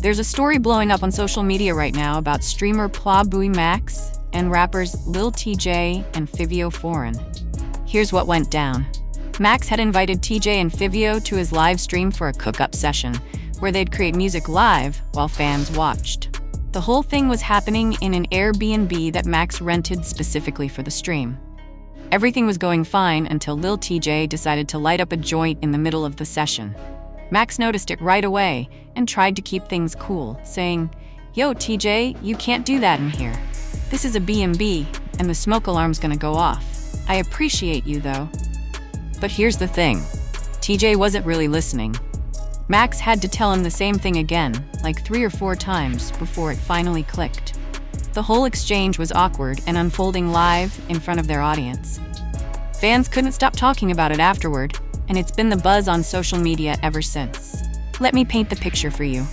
There's a story blowing up on social media right now about streamer Pla Max and rappers Lil TJ and Fivio Foreign. Here's what went down. Max had invited TJ and Fivio to his live stream for a cook-up session, where they'd create music live while fans watched. The whole thing was happening in an Airbnb that Max rented specifically for the stream. Everything was going fine until Lil TJ decided to light up a joint in the middle of the session. Max noticed it right away and tried to keep things cool, saying, "Yo, TJ, you can't do that in here. This is a B&B, and the smoke alarm's gonna go off. I appreciate you, though." But here's the thing. TJ wasn't really listening. Max had to tell him the same thing again, like 3 or 4 times, before it finally clicked. The whole exchange was awkward and unfolding live in front of their audience. Fans couldn't stop talking about it afterward, and it's been the buzz on social media ever since. Let me paint the picture for you.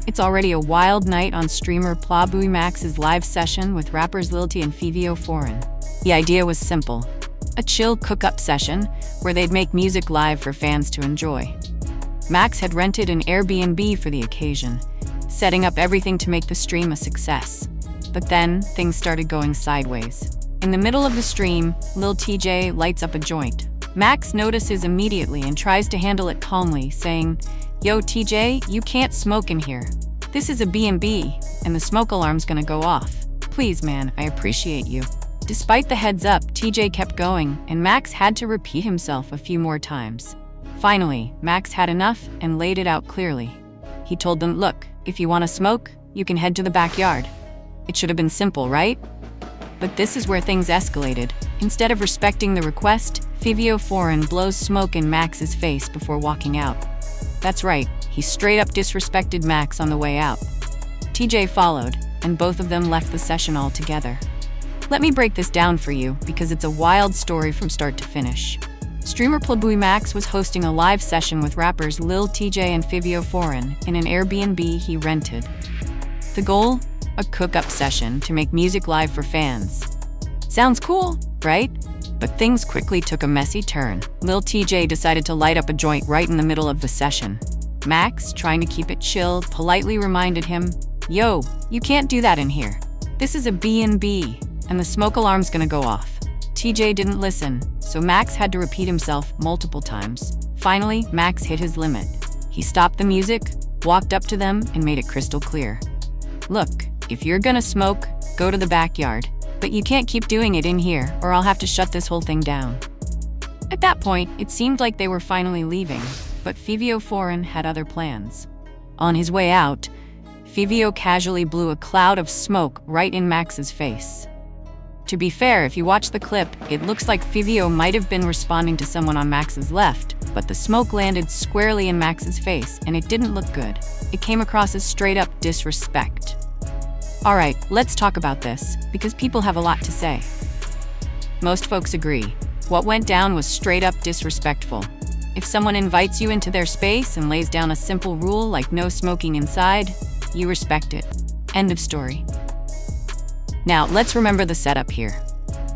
It's already a wild night on streamer Pla Max's live session with rappers Lil T and Fivio Foreign. The idea was simple: a chill cook-up session where they'd make music live for fans to enjoy. Max had rented an Airbnb for the occasion, setting up everything to make the stream a success. But then, things started going sideways. In the middle of the stream, Lil TJ lights up a joint. Max notices immediately and tries to handle it calmly, saying, "Yo, TJ, you can't smoke in here. This is a B&B, and the smoke alarm's gonna go off. Please, man, I appreciate you." Despite the heads up, TJ kept going, and Max had to repeat himself a few more times. Finally, Max had enough and laid it out clearly. He told them, "Look, if you want to smoke, you can head to the backyard." It should have been simple, right? But this is where things escalated. Instead of respecting the request, Fivio Foreign blows smoke in Max's face before walking out. That's right, he straight up disrespected Max on the way out. TJ followed, and both of them left the session altogether. Let me break this down for you, because it's a wild story from start to finish. Streamer Pla Max was hosting a live session with rappers Lil TJ and Fivio Foreign in an Airbnb he rented. The goal? A cook-up session to make music live for fans. Sounds cool, right? But things quickly took a messy turn. Lil TJ decided to light up a joint right in the middle of the session. Max, trying to keep it chill, politely reminded him, "Yo, you can't do that in here. This is a B&B, and the smoke alarm's gonna go off." TJ didn't listen, so Max had to repeat himself multiple times. Finally, Max hit his limit. He stopped the music, walked up to them, and made it crystal clear. "Look, if you're gonna smoke, go to the backyard. But you can't keep doing it in here, or I'll have to shut this whole thing down." At that point, it seemed like they were finally leaving, but Fivio Foreign had other plans. On his way out, Fivio casually blew a cloud of smoke right in Max's face. To be fair, if you watch the clip, it looks like Fivio might have been responding to someone on Max's left, but the smoke landed squarely in Max's face, and it didn't look good. It came across as straight-up disrespect. Alright, let's talk about this, because people have a lot to say. Most folks agree. What went down was straight-up disrespectful. If someone invites you into their space and lays down a simple rule like no smoking inside, you respect it. End of story. Now, let's remember the setup here.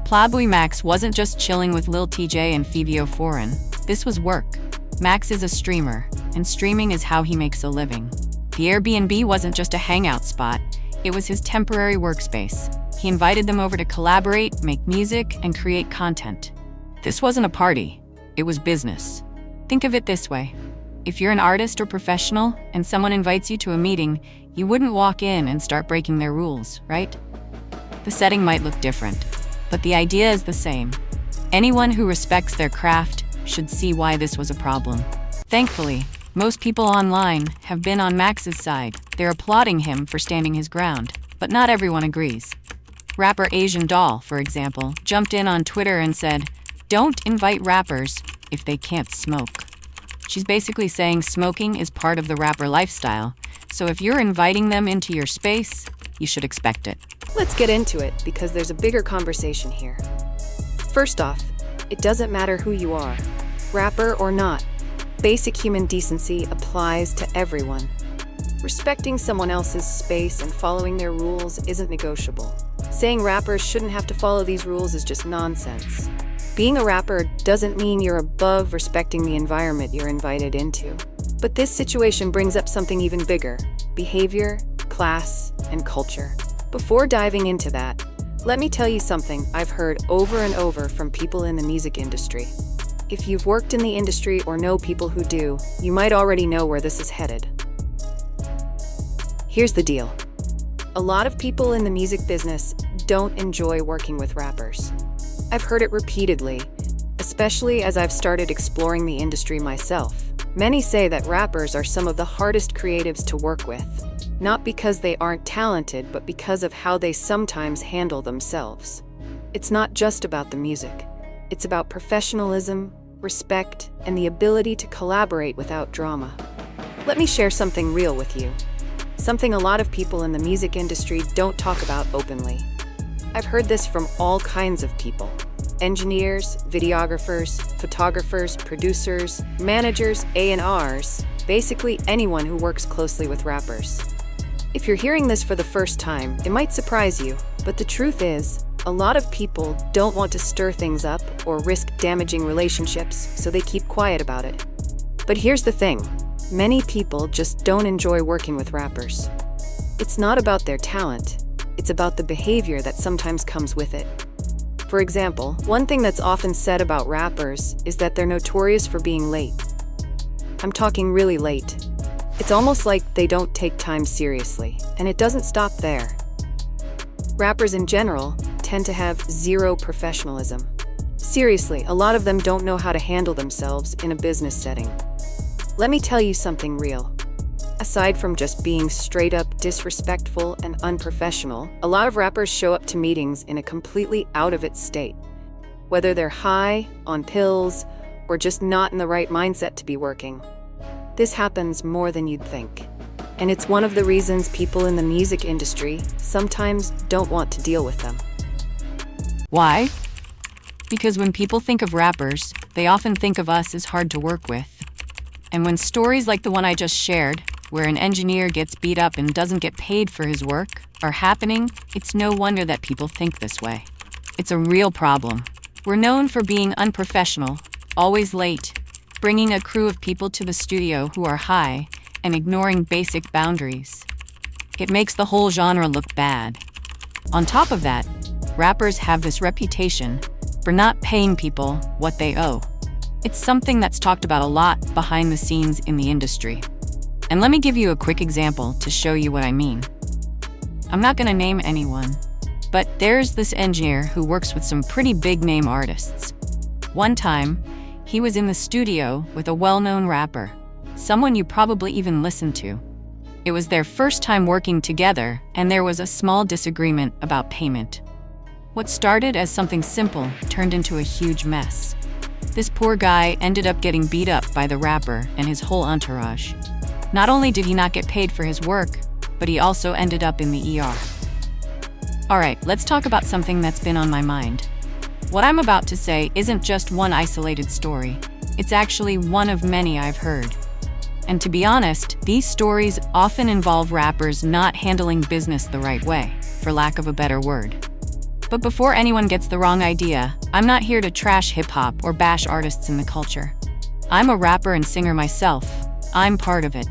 Pla Max wasn't just chilling with Lil TJ and Fivio Foreign. This was work. Max is a streamer, and streaming is how he makes a living. The Airbnb wasn't just a hangout spot. It was his temporary workspace. He invited them over to collaborate, make music, and create content. This wasn't a party. It was business. Think of it this way. If you're an artist or professional and someone invites you to a meeting, you wouldn't walk in and start breaking their rules, right? The setting might look different, but the idea is the same. Anyone who respects their craft should see why this was a problem. Thankfully, most people online have been on Max's side. They're applauding him for standing his ground, but not everyone agrees. Rapper Asian Doll, for example, jumped in on Twitter and said, "Don't invite rappers if they can't smoke." She's basically saying smoking is part of the rapper lifestyle, so if you're inviting them into your space, you should expect it. Let's get into it, because there's a bigger conversation here. First off, it doesn't matter who you are, rapper or not. Basic human decency applies to everyone. Respecting someone else's space and following their rules isn't negotiable. Saying rappers shouldn't have to follow these rules is just nonsense. Being a rapper doesn't mean you're above respecting the environment you're invited into. But this situation brings up something even bigger: behavior, class, and culture. Before diving into that, let me tell you something I've heard over and over from people in the music industry. If you've worked in the industry or know people who do, you might already know where this is headed. Here's the deal. A lot of people in the music business don't enjoy working with rappers. I've heard it repeatedly, especially as I've started exploring the industry myself. Many say that rappers are some of the hardest creatives to work with, not because they aren't talented, but because of how they sometimes handle themselves. It's not just about the music. It's about professionalism, respect, and the ability to collaborate without drama. Let me share something real with you. Something a lot of people in the music industry don't talk about openly. I've heard this from all kinds of people: engineers, videographers, photographers, producers, managers, A&Rs, basically anyone who works closely with rappers. If you're hearing this for the first time, it might surprise you, but the truth is, a lot of people don't want to stir things up or risk damaging relationships, so they keep quiet about it. But here's the thing: many people just don't enjoy working with rappers. It's not about their talent, it's about the behavior that sometimes comes with it. For example, one thing that's often said about rappers is that they're notorious for being late. I'm talking really late. It's almost like they don't take time seriously, and it doesn't stop there. Rappers in general tend to have zero professionalism. Seriously, a lot of them don't know how to handle themselves in a business setting. Let me tell you something real. Aside from just being straight up disrespectful and unprofessional, a lot of rappers show up to meetings in a completely out of it state. Whether they're high, on pills, or just not in the right mindset to be working. This happens more than you'd think. And it's one of the reasons people in the music industry sometimes don't want to deal with them. Why? Because when people think of rappers, they often think of us as hard to work with. And when stories like the one I just shared, where an engineer gets beat up and doesn't get paid for his work, are happening, it's no wonder that people think this way. It's a real problem. We're known for being unprofessional, always late, bringing a crew of people to the studio who are high, and ignoring basic boundaries. It makes the whole genre look bad. On top of that, rappers have this reputation for not paying people what they owe. It's something that's talked about a lot behind the scenes in the industry. And let me give you a quick example to show you what I mean. I'm not going to name anyone, but there's this engineer who works with some pretty big name artists. One time, he was in the studio with a well-known rapper, someone you probably even listened to. It was their first time working together, and there was a small disagreement about payment. What started as something simple turned into a huge mess. This poor guy ended up getting beat up by the rapper and his whole entourage. Not only did he not get paid for his work, but he also ended up in the ER. Alright, let's talk about something that's been on my mind. What I'm about to say isn't just one isolated story. It's actually one of many I've heard. And to be honest, these stories often involve rappers not handling business the right way, for lack of a better word. But before anyone gets the wrong idea, I'm not here to trash hip-hop or bash artists in the culture. I'm a rapper and singer myself. I'm part of it.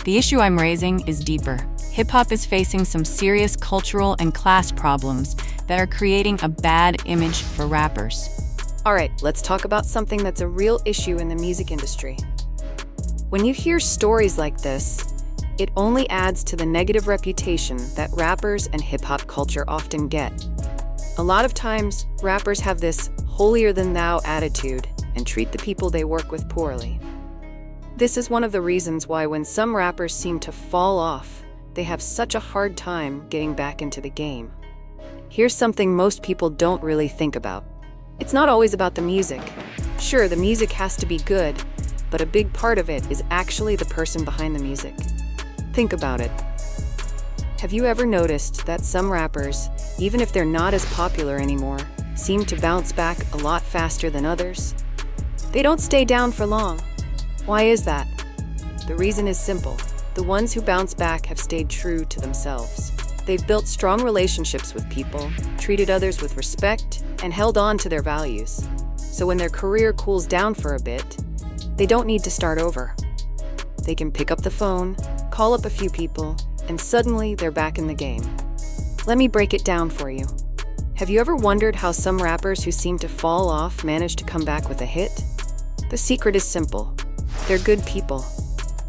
The issue I'm raising is deeper. Hip-hop is facing some serious cultural and class problems that are creating a bad image for rappers. Alright, let's talk about something that's a real issue in the music industry. When you hear stories like this, it only adds to the negative reputation that rappers and hip-hop culture often get. A lot of times, rappers have this holier-than-thou attitude and treat the people they work with poorly. This is one of the reasons why when some rappers seem to fall off, they have such a hard time getting back into the game. Here's something most people don't really think about. It's not always about the music. Sure, the music has to be good, but a big part of it is actually the person behind the music. Think about it. Have you ever noticed that some rappers, even if they're not as popular anymore, seem to bounce back a lot faster than others? They don't stay down for long. Why is that? The reason is simple. The ones who bounce back have stayed true to themselves. They've built strong relationships with people, treated others with respect, and held on to their values. So when their career cools down for a bit, they don't need to start over. They can pick up the phone, call up a few people, and suddenly they're back in the game. Let me break it down for you. Have you ever wondered how some rappers who seem to fall off manage to come back with a hit? The secret is simple. They're good people.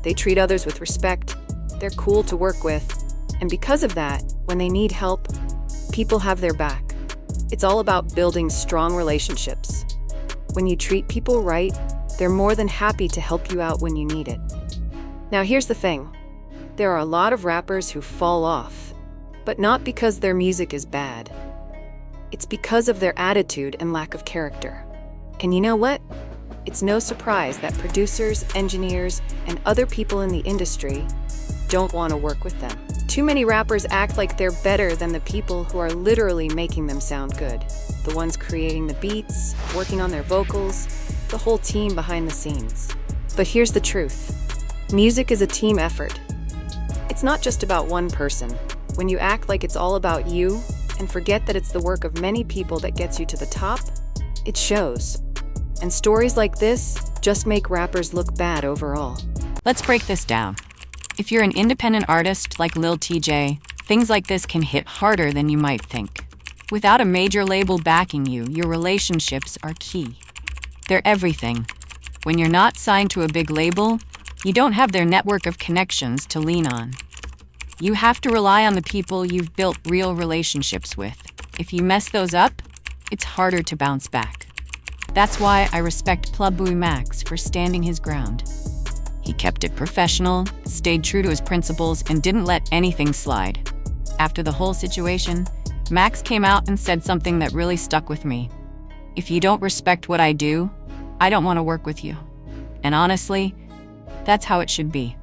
They treat others with respect, they're cool to work with, and because of that, when they need help, people have their back. It's all about building strong relationships. When you treat people right, they're more than happy to help you out when you need it. Now here's the thing. There are a lot of rappers who fall off, but not because their music is bad. It's because of their attitude and lack of character. And you know what? It's no surprise that producers, engineers, and other people in the industry don't want to work with them. Too many rappers act like they're better than the people who are literally making them sound good. The ones creating the beats, working on their vocals, the whole team behind the scenes. But here's the truth. Music is a team effort. It's not just about one person. When you act like it's all about you and forget that it's the work of many people that gets you to the top, it shows. And stories like this just make rappers look bad overall. Let's break this down. If you're an independent artist like Lil TJ, things like this can hit harder than you might think. Without a major label backing you, your relationships are key. They're everything. When you're not signed to a big label, you don't have their network of connections to lean on. You have to rely on the people you've built real relationships with. If you mess those up, it's harder to bounce back. That's why I respect Pla Max for standing his ground. He kept it professional, stayed true to his principles, and didn't let anything slide. After the whole situation, Max came out and said something that really stuck with me. If you don't respect what I do, I don't want to work with you. And honestly, that's how it should be.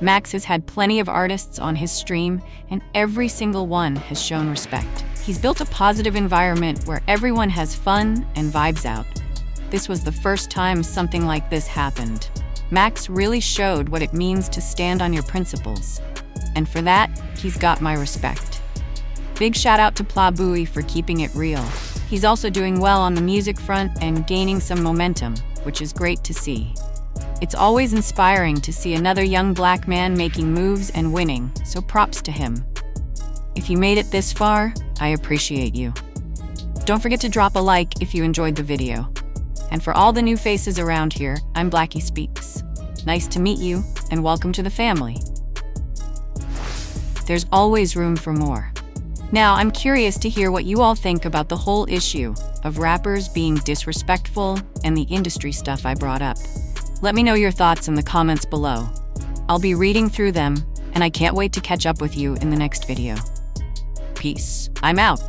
Max has had plenty of artists on his stream, and every single one has shown respect. He's built a positive environment where everyone has fun and vibes out. This was the first time something like this happened. Max really showed what it means to stand on your principles. And for that, he's got my respect. Big shout out to Pla for keeping it real. He's also doing well on the music front and gaining some momentum, which is great to see. It's always inspiring to see another young black man making moves and winning, so props to him. If you made it this far, I appreciate you. Don't forget to drop a like if you enjoyed the video. And for all the new faces around here, I'm Blackie Speaks. Nice to meet you, and welcome to the family. There's always room for more. Now, I'm curious to hear what you all think about the whole issue of rappers being disrespectful and the industry stuff I brought up. Let me know your thoughts in the comments below. I'll be reading through them, and I can't wait to catch up with you in the next video. Peace. I'm out.